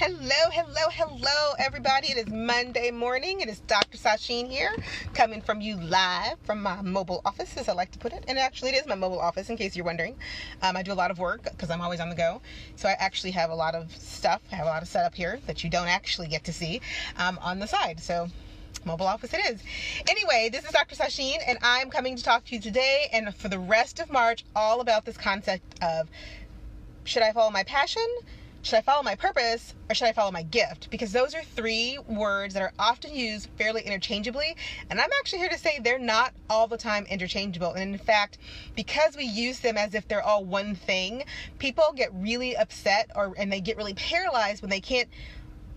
Hello, everybody. It is Monday morning. It is Dr. Sasheen here, coming from you live from my mobile office, as I like to put it. And actually, it is my mobile office, in case you're wondering. I do a lot of work because I'm always on the go. So I actually have a lot of stuff. I have a lot of setup here that you don't actually get to see on the side. So mobile office it is. Anyway, this is Dr. Sasheen, and I'm coming to talk to you today and for the rest of March all about this concept of, should I follow my passion? Should I follow my purpose, or should I follow my gift? Because those are three words that are often used fairly interchangeably, and I'm actually here to say they're not all the time interchangeable. And in fact, because we use them as if they're all one thing, people get really upset and they get really paralyzed when they can't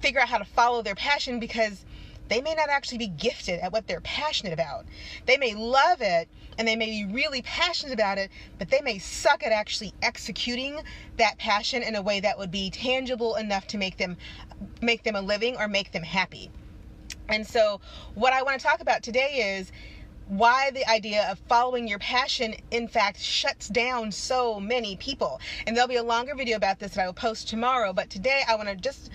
figure out how to follow their passion, because they may not actually be gifted at what they're passionate about. They may love it and they may be really passionate about it, but they may suck at actually executing that passion in a way that would be tangible enough to make them a living or make them happy. And so what I want to talk about today is why the idea of following your passion, in fact, shuts down so many people. And there'll be a longer video about this that I will post tomorrow, but today I want to just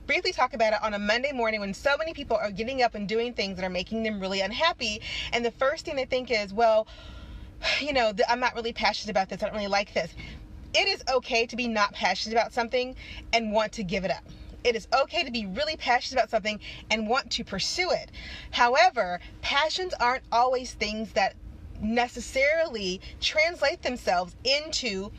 briefly talk about it on a Monday morning when so many people are getting up and doing things that are making them really unhappy. And the first thing they think is, well, I'm not really passionate about this. I don't really like this. It is okay to be not passionate about something and want to give it up. It is okay to be really passionate about something and want to pursue it. However, passions aren't always things that necessarily translate themselves into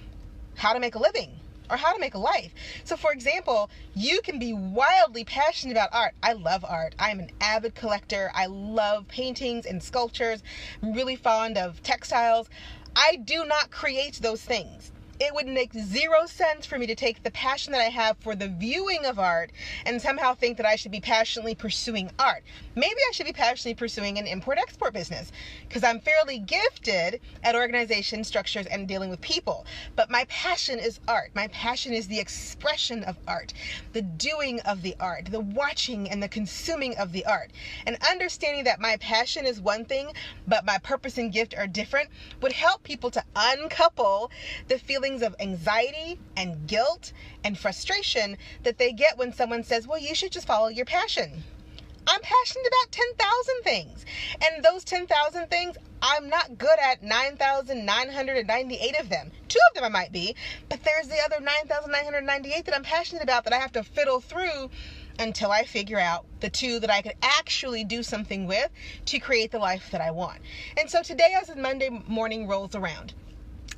how to make a living or how to make a life. So for example, you can be wildly passionate about art. I love art. I'm an avid collector. I love paintings and sculptures. I'm really fond of textiles. I do not create those things. It would make zero sense for me to take the passion that I have for the viewing of art and somehow think that I should be passionately pursuing art. Maybe I should be passionately pursuing an import-export business because I'm fairly gifted at organization structures and dealing with people. But my passion is art. My passion is the expression of art, the doing of the art, the watching and the consuming of the art. And understanding that my passion is one thing, but my purpose and gift are different would help people to uncouple the feelings of anxiety and guilt and frustration that they get when someone says, well, you should just follow your passion. I'm passionate about 10,000 things. And those 10,000 things, I'm not good at 9,998 of them. 2 of them I might be, but there's the other 9,998 that I'm passionate about that I have to fiddle through until I figure out the 2 that I could actually do something with to create the life that I want. And so today, as Monday morning rolls around,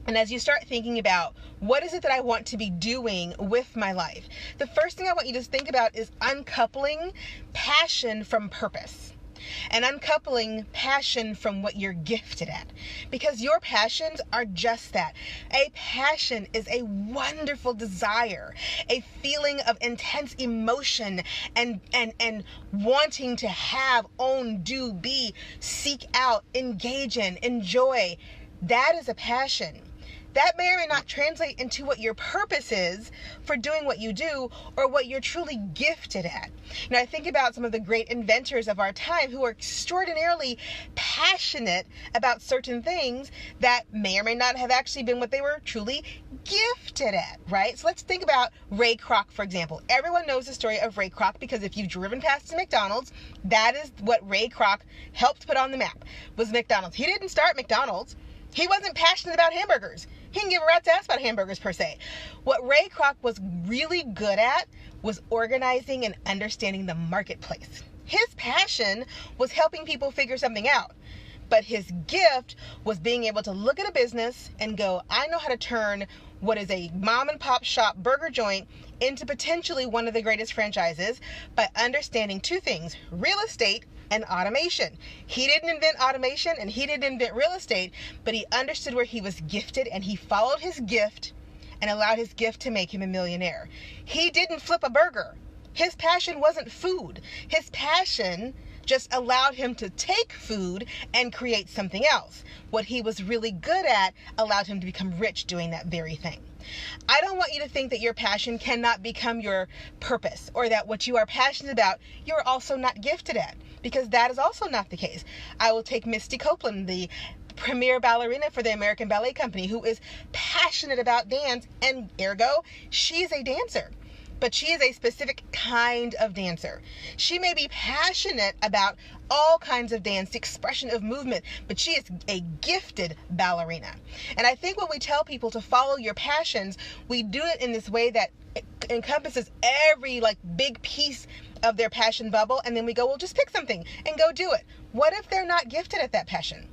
and as you start thinking about what is it that I want to be doing with my life, the first thing I want you to think about is uncoupling passion from purpose and uncoupling passion from what you're gifted at, because your passions are just that. A passion is a wonderful desire, a feeling of intense emotion and wanting to have, own, do, be, seek out, engage in, enjoy. That is a passion. That may or may not translate into what your purpose is for doing what you do or what you're truly gifted at. Now, I think about some of the great inventors of our time who are extraordinarily passionate about certain things that may or may not have actually been what they were truly gifted at, right? So let's think about Ray Kroc, for example. Everyone knows the story of Ray Kroc because if you've driven past a McDonald's, that is what Ray Kroc helped put on the map, was McDonald's. He didn't start McDonald's. He wasn't passionate about hamburgers. He didn't give a rat's ass about hamburgers per se. What Ray Kroc was really good at was organizing and understanding the marketplace. His passion was helping people figure something out. But his gift was being able to look at a business and go, I know how to turn what is a mom and pop shop burger joint into potentially one of the greatest franchises by understanding 2 things, real estate and automation. He didn't invent automation and he didn't invent real estate, but he understood where he was gifted and he followed his gift and allowed his gift to make him a millionaire. He didn't flip a burger. His passion wasn't food. His passion just allowed him to take food and create something else. What he was really good at allowed him to become rich doing that very thing. I don't want you to think that your passion cannot become your purpose, or that what you are passionate about, you're also not gifted at, because that is also not the case. I will take Misty Copeland, the premier ballerina for the American Ballet Company, who is passionate about dance, and ergo, she's a dancer. but she is a specific kind of dancer. She may be passionate about all kinds of dance, the expression of movement, but she is a gifted ballerina. And I think when we tell people to follow your passions, we do it in this way that encompasses every big piece of their passion bubble, and then we go, well, just pick something and go do it. What if they're not gifted at that passion?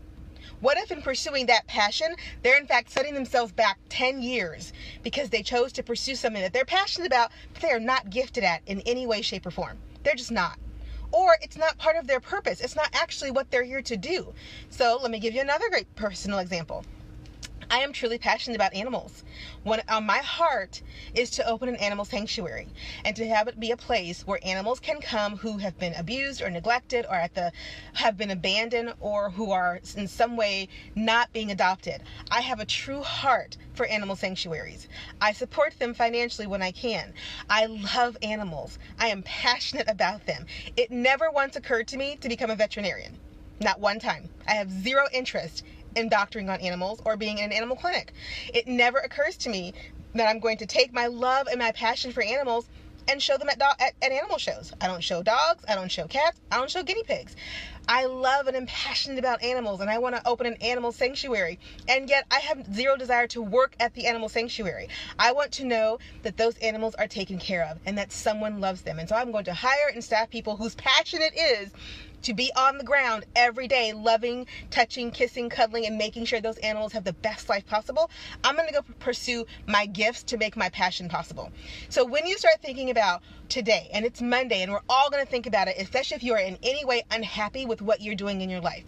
What if in pursuing that passion, they're in fact setting themselves back 10 years because they chose to pursue something that they're passionate about, but they are not gifted at in any way, shape, or form? They're just not. Or it's not part of their purpose. It's not actually what they're here to do. So let me give you another great personal example. I am truly passionate about animals. What on my heart is to open an animal sanctuary and to have it be a place where animals can come who have been abused or neglected or have been abandoned or who are in some way not being adopted. I have a true heart for animal sanctuaries. I support them financially when I can. I love animals. I am passionate about them. It never once occurred to me to become a veterinarian. Not one time. I have zero interest in doctoring on animals or being in an animal clinic. It never occurs to me that I'm going to take my love and my passion for animals and show them at animal shows. I don't show dogs, I don't show cats, I don't show guinea pigs. I love and am passionate about animals, and I want to open an animal sanctuary, and yet I have zero desire to work at the animal sanctuary. I want to know that those animals are taken care of and that someone loves them, and so I'm going to hire and staff people whose passion it is to be on the ground every day, loving, touching, kissing, cuddling, and making sure those animals have the best life possible. I'm going to go pursue my gifts to make my passion possible. So when you start thinking about today, and it's Monday, and we're all going to think about it, especially if you are in any way unhappy with what you're doing in your life.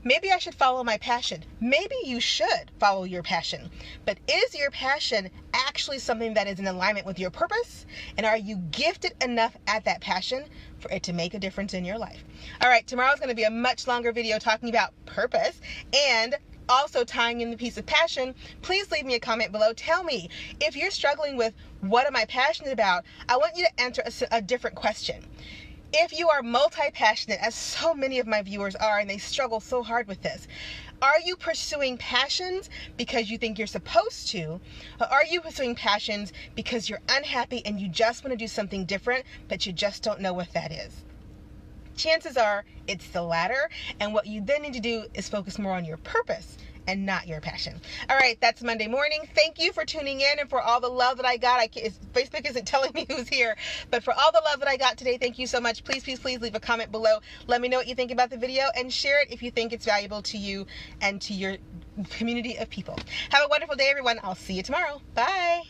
Maybe I should follow my passion. Maybe you should follow your passion. But is your passion actually something that is in alignment with your purpose? And are you gifted enough at that passion for it to make a difference in your life? All right, tomorrow's going to be a much longer video talking about purpose and also tying in the piece of passion. Please leave me a comment below. Tell me if you're struggling with what am I passionate about. I want you to answer a different question. If you are multi-passionate, as so many of my viewers are, and they struggle so hard with this, are you pursuing passions because you think you're supposed to? Or are you pursuing passions because you're unhappy and you just want to do something different, but you just don't know what that is? Chances are it's the latter, and what you then need to do is focus more on your purpose and not your passion. All right, that's Monday morning. Thank you for tuning in and for all the love that I got. Facebook isn't telling me who's here, but for all the love that I got today, thank you so much. Please, please, please leave a comment below. Let me know what you think about the video and share it if you think it's valuable to you and to your community of people. Have a wonderful day, everyone. I'll see you tomorrow. Bye.